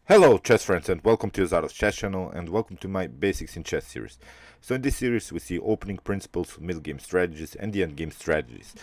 Hello chess friends and welcome to Azar's chess channel and welcome to my Basics in Chess series. So in this series we see opening principles, middle game strategies and the end game strategies.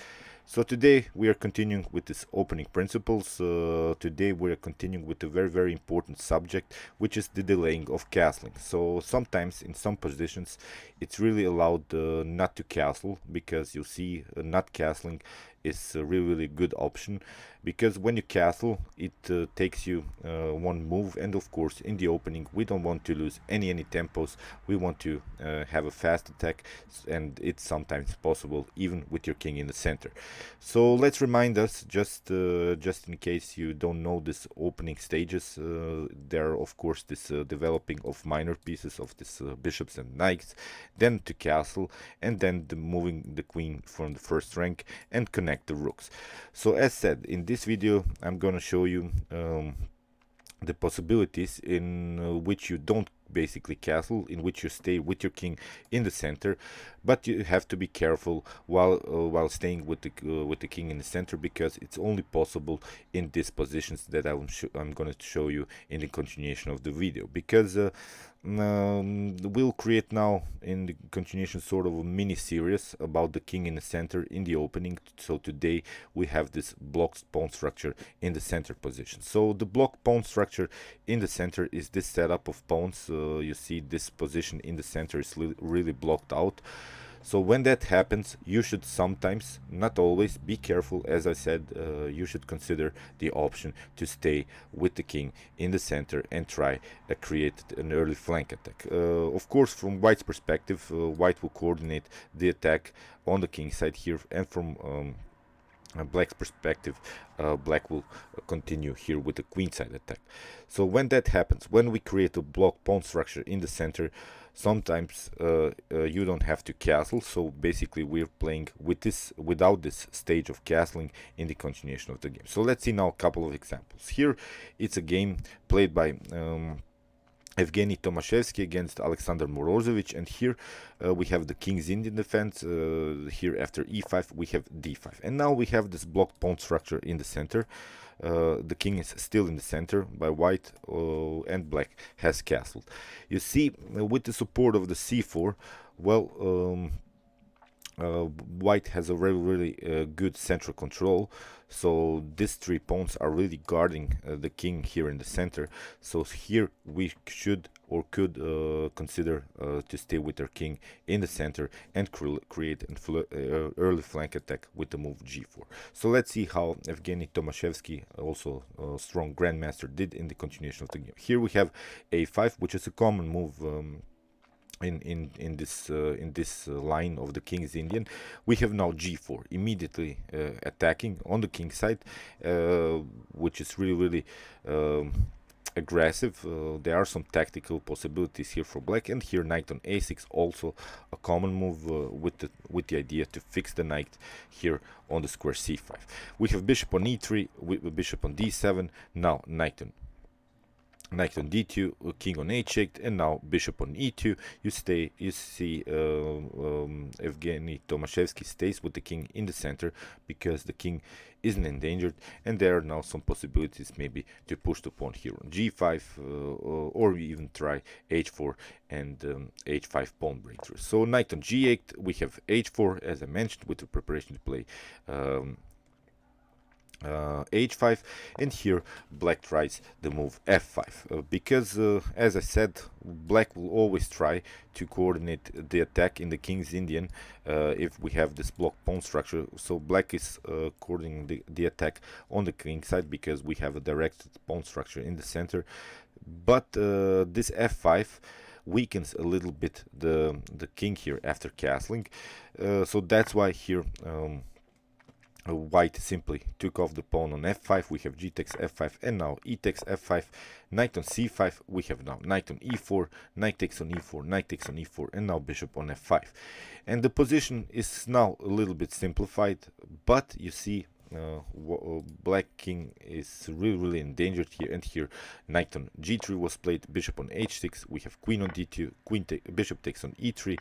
So today we are continuing with this opening principles. Today we are continuing with a very important subject, which is the delaying of castling. So sometimes in some positions it's really allowed not to castle, because you see not castling is a really good option, because when you castle it takes you one move, and of course in the opening we don't want to lose any tempos. We want to have a fast attack, and it's sometimes possible even with your king in the center. So let's remind us, just in case you don't know this opening stages, there are of course this developing of minor pieces of this bishops and knights, then to castle, and then moving the queen from the first rank and connect the rooks. So as said, in this video I'm gonna show you the possibilities in which you don't basically castle, in which you stay with your king in the center, but you have to be careful while staying with the king in the center, because it's only possible in these positions that I'm going to show you in the continuation of the video. Because we'll create now in the continuation sort of a mini series about the king in the center in the opening. So today we have this blocked pawn structure in the center position. So the blocked pawn structure in the center is this setup of pawns. You see this position in the center is really blocked out. So when that happens, you should sometimes, not always, be careful. As I said, you should consider the option to stay with the king in the center and try to create an early flank attack. Of course, from white's perspective, white will coordinate the attack on the king side here, and from black's perspective, black will continue here with the queenside attack. So when that happens, when we create a block pawn structure in the center, sometimes you don't have to castle. So basically we're playing with this without this stage of castling in the continuation of the game. So let's see now a couple of examples. Here it's a game played by Evgeny Tomashevsky against Alexander Morozovich, and here we have the king's Indian defense. Here after e5 we have d5, and now we have this blocked pawn structure in the center. The king is still in the center by white, and black has castled. You see, with the support of the c4, well, white has a really good central control. So these three pawns are really guarding the king here in the center. So here we should or could consider to stay with our king in the center and create an early flank attack with the move g4. So let's see how Evgeny Tomashevsky, also a strong grandmaster, did in the continuation of the game. Here we have a5, which is a common move in this line of the king's Indian. We have now g4, immediately attacking on the king side, which is really aggressive. There are some tactical possibilities here for black, and here knight on a6, also a common move with the idea to fix the knight here on the square c5. We have bishop on e3, with bishop on d7, now knight on d2, king on h8, and now bishop on e2. You see Evgeny Tomashevsky stays with the king in the center because the king isn't endangered, and there are now some possibilities maybe to push the pawn here on g5, or even try h4 and h5 pawn breakthrough. So knight on g8, we have h4, as I mentioned, with the preparation to play h5, and here black tries the move f5, because as I said, black will always try to coordinate the attack in the king's Indian if we have this block pawn structure. So black is coordinating the attack on the king side because we have a direct pawn structure in the center, but this f5 weakens a little bit the king here after castling. So that's why here white simply took off the pawn on f5. We have g takes f5, and now e takes f5, knight on c5. We have now knight on e4, knight takes on e4, knight takes on e4, and now bishop on f5. And the position is now a little bit simplified, but you see black king is really endangered here, and here knight on g3 was played, bishop on h6. We have queen on d2, bishop takes on e3,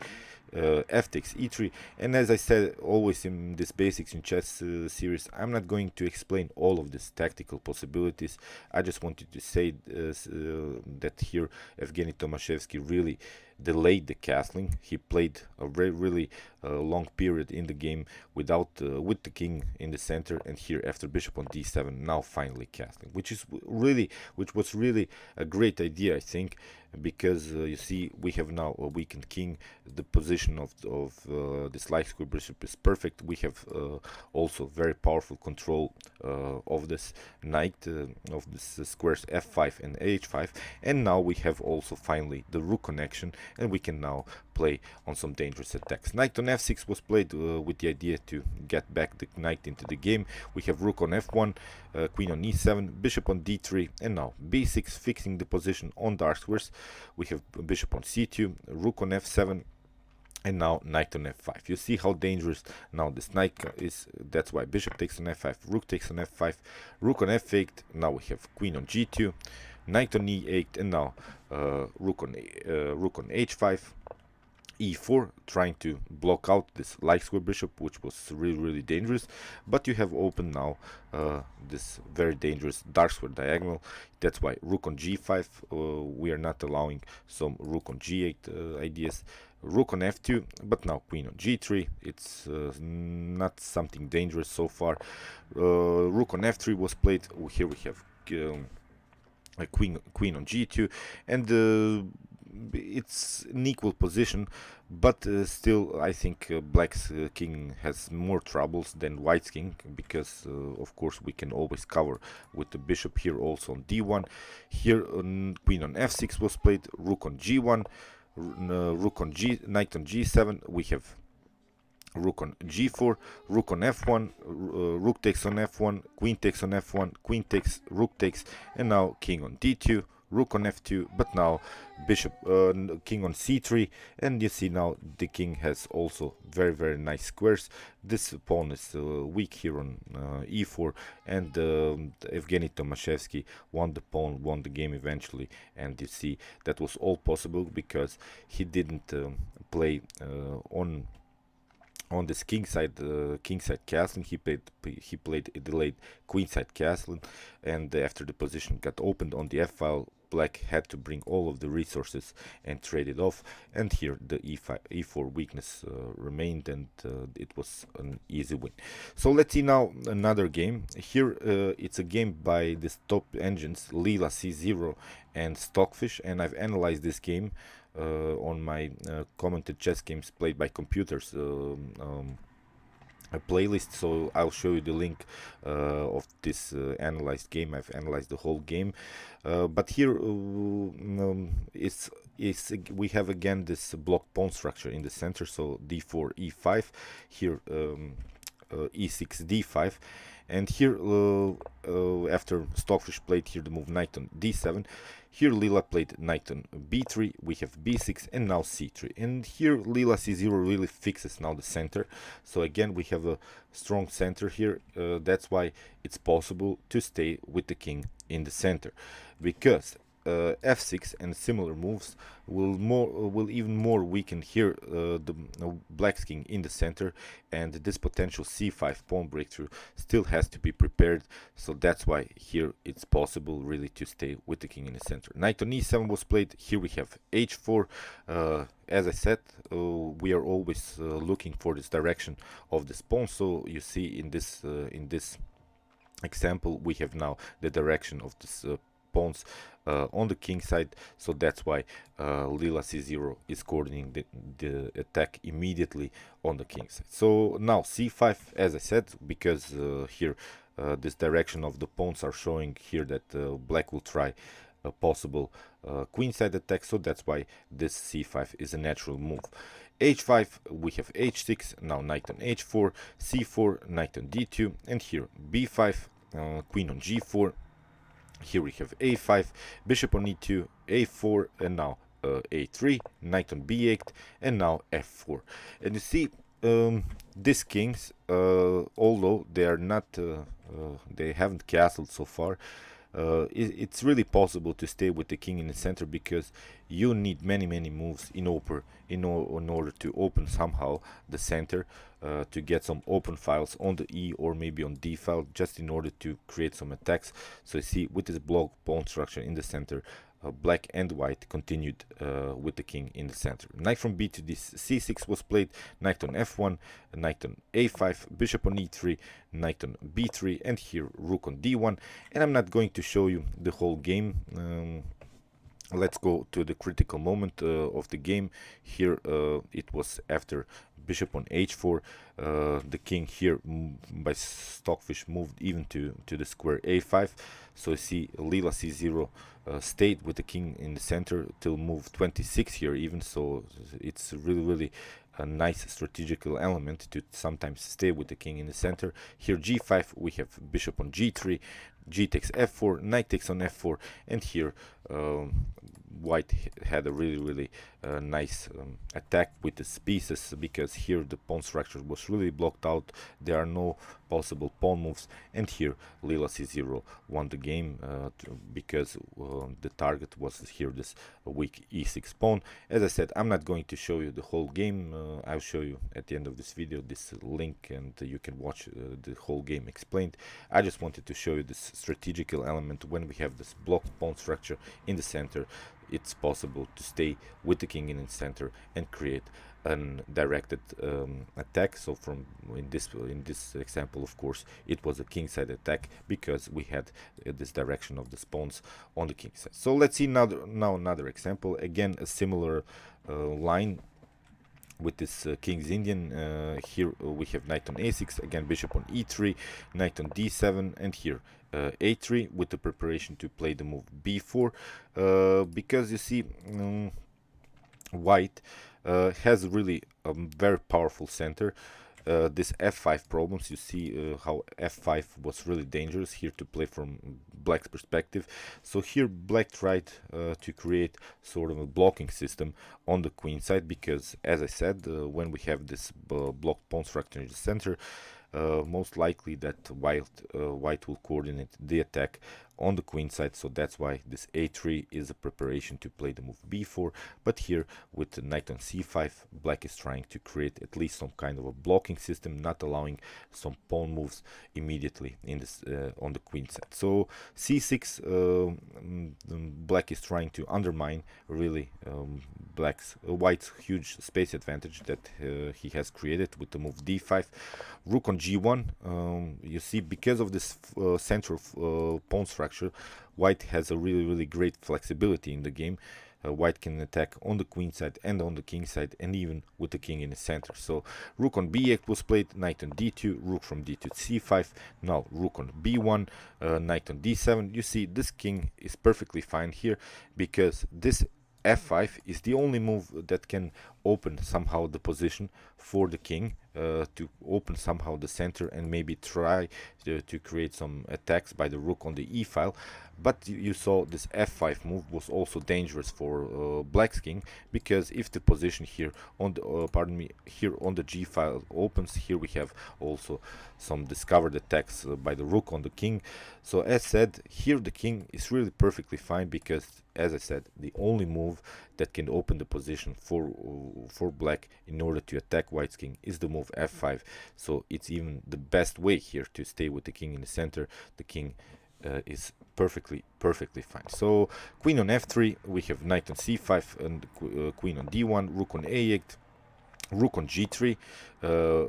f takes e3. And as I said, always in this basics in chess series, I'm not going to explain all of these tactical possibilities. I just wanted to say that here Evgeny Tomashevsky really delayed the castling. He played a really long period in the game without with the king in the center, and here after bishop on d7, now finally castling, which was really a great idea, I think, because you see we have now a weakened king. The position of this light square bishop is perfect. We have also very powerful control of this knight, of this squares f5 and h5, and now we have also finally the rook connection, and we can now play on some dangerous attacks. Knight on f6 was played with the idea to get back the knight into the game. We have rook on f1, queen on e7, bishop on d3, and now b6, fixing the position on dark squares. We have bishop on c2, rook on f7, and now knight on f5. You see how dangerous now this knight is. That's why bishop takes on f5, rook takes on f5, rook on f8. Now we have queen on g2, knight on e8, and now rook on h5, e4, trying to block out this light square bishop, which was really dangerous. But you have opened now this very dangerous dark square diagonal. That's why rook on g5, we are not allowing some rook on g8 ideas. Rook on f2, but now queen on g3. It's not something dangerous so far. Rook on f3 was played. Here we have a queen on g2, and it's an equal position, but still I think black's king has more troubles than white's king, because of course we can always cover with the bishop here also on d1. Here queen on f6 was played, rook on g1, rook on knight on g7. We have rook on g4, rook on f1, rook takes on f1, queen takes on f1, queen takes, rook takes, and now king on d2, rook on f2, but now bishop, king on c3, and you see now the king has also very nice squares. This pawn is weak here on e4, and Evgeny Tomashevsky won the game eventually. And you see that was all possible because he didn't play on this kingside castling. He played a delayed queenside castling, and after the position got opened on the f-file, black had to bring all of the resources and trade it off, and here the e4 weakness remained, and it was an easy win. So let's see now another game. Here it's a game by these top engines, Leela C0 and Stockfish, and I've analyzed this game on my commented chess games played by computers a playlist, so I'll show you the link of this analyzed game. I've analyzed the whole game, but here we have again this block pawn structure in the center, so d4 e5, here e6 d5, and here after Stockfish played here the move knight on d7, here Leela played knight on b3, we have b6, and now c3, and here Leela c0 really fixes now the center. So again we have a strong center here. That's why it's possible to stay with the king in the center, because f6 and similar moves will even more weaken here the black's king in the center, and this potential c5 pawn breakthrough still has to be prepared. So that's why here it's possible really to stay with the king in the center. Knight on e7 was played. Here we have h4. As I said, we are always looking for this direction of this pawn. So you see in this example we have now the direction of this pawns on the king side, so that's why Leela c0 is coordinating the attack immediately on the king side. So now c5, as I said, because here this direction of the pawns are showing here that black will try a possible queenside attack, so that's why this c5 is a natural move. h5, we have h6, now knight on h4, c4, knight on d2, and here b5, queen on g4. Here we have a5, bishop on e2, a4, and now a3, knight on b8, and now f4. And you see, these kings, although they are not, they haven't castled so far, it's really possible to stay with the king in the center, because you need many moves in order to open somehow the center, to get some open files on the E or maybe on D file, just in order to create some attacks. So you see, with this block pawn structure in the center, black and white continued with the king in the center. Knight from b to c6 was played, knight on f1, knight on a5, bishop on e3, knight on b3, and here rook on d1. And I'm not going to show you the whole game. Let's go to the critical moment of the game. Here it was after bishop on h4. The king here by Stockfish moved even to the square a5. So you see Lila c0 stayed with the king in the center till move 26 here even. So it's really a nice strategical element to sometimes stay with the king in the center. Here g5, we have bishop on g3, g takes f4, knight takes on f4, and here white had a really nice attack with the pieces, because here the pawn structure was really blocked out. There are no possible pawn moves, and here Lila c0 won the game because the target was here this weak e6 pawn. As I said, I'm not going to show you the whole game. I'll show you at the end of this video this link, and you can watch the whole game explained. I just wanted to show you this strategical element. When we have this blocked pawn structure in the center, it's possible to stay with the king in the center and create an directed attack. So from in this example, of course, it was a kingside attack because we had this direction of the pawns on the king side. So let's see now another example, again a similar line with this King's Indian. Here we have knight on a6, again bishop on e3, knight on d7, and here a3 with the preparation to play the move b4, because you see white has really a very powerful center. This f5 problems, you see how f5 was really dangerous here to play from black's perspective. So here black tried to create sort of a blocking system on the queen side, because as I said, when we have this blocked pawn structure in the center, most likely that white will coordinate the attack on the queen side. So that's why this a3 is a preparation to play the move b4. But here with the knight on c5, black is trying to create at least some kind of a blocking system, not allowing some pawn moves immediately in this on the queen side. So c6, black is trying to undermine really white's huge space advantage that he has created with the move d5. Rook on g1, you see, because of this central pawn structure, white has a really great flexibility in the game. White can attack on the queen side and on the king side, and even with the king in the center. So rook on b8 was played, knight on d2, rook from d2 to c5, now rook on b1, knight on d7. You see, this king is perfectly fine here, because this f5 is the only move that can open somehow the position for the king, to open somehow the center and maybe try to create some attacks by the rook on the e file. But you saw this f5 move was also dangerous for black's king, because if the position here on the here on the g file opens, here we have also some discovered attacks by the rook on the king. So as said, here the king is really perfectly fine, because as I said, the only move that can open the position for black in order to attack white's king is the move f5. So it's even the best way here to stay with the king in the center. The king is perfectly fine. So queen on f3, we have knight on c5 and queen on d1, rook on a8, rook on g3,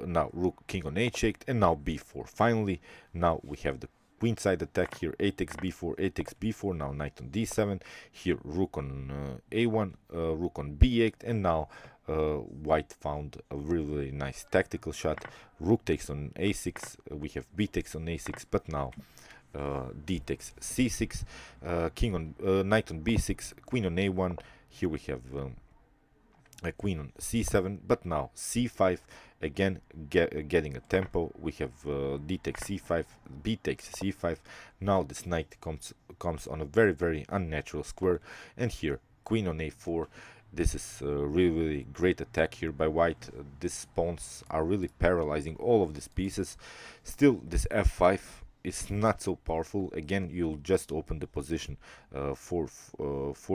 now king on h8, and now b4. Finally, now we have the queenside attack here, a takes b4, a takes b4, now knight on d7, here rook on a1, rook on b8, and now white found a really nice tactical shot. Rook takes on a6, we have b takes on a6, but now d takes c6, knight on b6, queen on a1. Here we have a queen on c7, but now c5, again getting a tempo. We have d takes c5, b takes c5. Now this knight comes on a very unnatural square, and here queen on a4. This is a really great attack here by white. These pawns are really paralyzing all of these pieces. Still, this f5 is not so powerful. Again, you'll just open the position for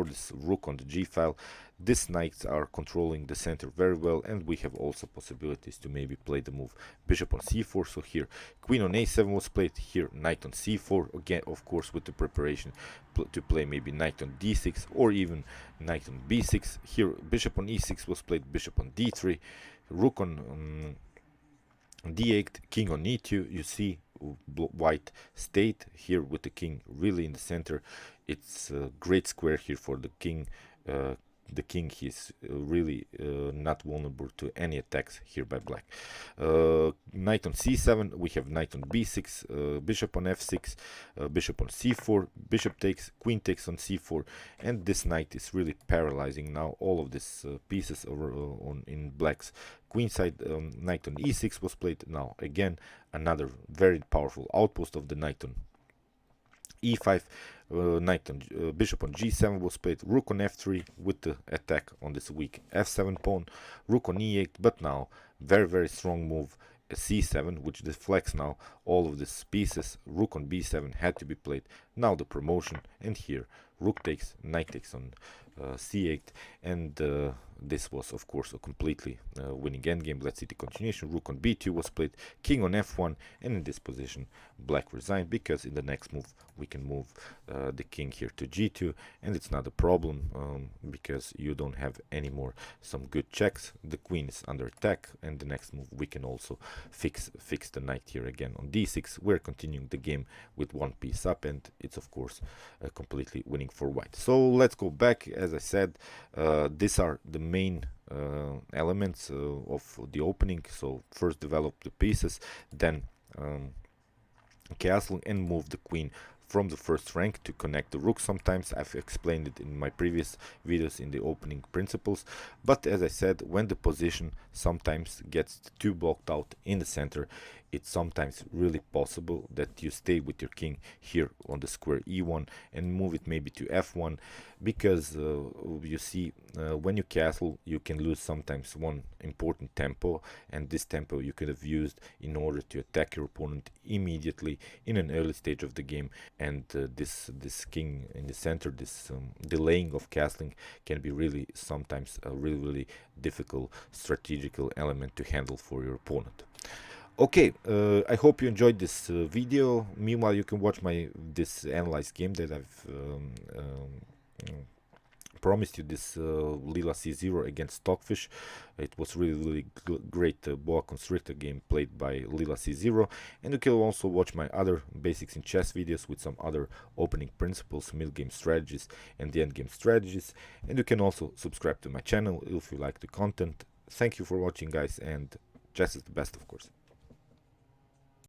this rook on the g file. These knights are controlling the center very well, and we have also possibilities to maybe play the move bishop on c4. So here queen on a7 was played, here knight on c4, again of course with the preparation to play maybe knight on d6 or even knight on b6. Here bishop on e6 was played, bishop on d3, rook on d8, king on e2. You see white stayed here with the king really in the center. It's a great square here for the king. The king is really not vulnerable to any attacks here by black. Knight on c7, we have knight on b6, bishop on f6, bishop on c4, bishop takes, queen takes on c4, and this knight is really paralyzing now all of these pieces over in black's queen side. Knight on e6 was played. Now again another very powerful outpost of the knight on e5, knight on bishop on g7 was played, rook on f3 with the attack on this weak f7 pawn, rook on e8, but now very strong move c7, which deflects now all of these pieces. Rook on b7 had to be played. Now the promotion, and here rook takes, knight takes on c8, and this was of course a completely winning endgame. Let's see the continuation. Rook on b2 was played, king on f1, and in this position black resigned, because in the next move we can move the king here to g2, and it's not a problem because you don't have any more some good checks. The queen is under attack, and the next move we can also fix the knight here again on d6. We're continuing the game with one piece up, and it's of course completely winning for white. So let's go back. As I said, these are the main elements of the opening. So first develop the pieces, then castle and move the queen from the first rank to connect the rook. Sometimes I've explained it in my previous videos in the opening principles, but as I said, when the position sometimes gets too blocked out in the center, it's sometimes really possible that you stay with your king here on the square e1 and move it maybe to f1, because you see when you castle you can lose sometimes one important tempo, and this tempo you could have used in order to attack your opponent immediately in an early stage of the game. And this king in the center, this delaying of castling can be really sometimes a really difficult strategical element to handle for your opponent. Okay, I hope you enjoyed this video. Meanwhile, you can watch this analyzed game that I've promised you, this Lila C0 against Stockfish. It was really great boa constrictor game played by Lila C0, and you can also watch my other basics in chess videos with some other opening principles, middle game strategies, and the end game strategies. And you can also subscribe to my channel if you like the content. Thank you for watching, guys, and chess is the best, of course.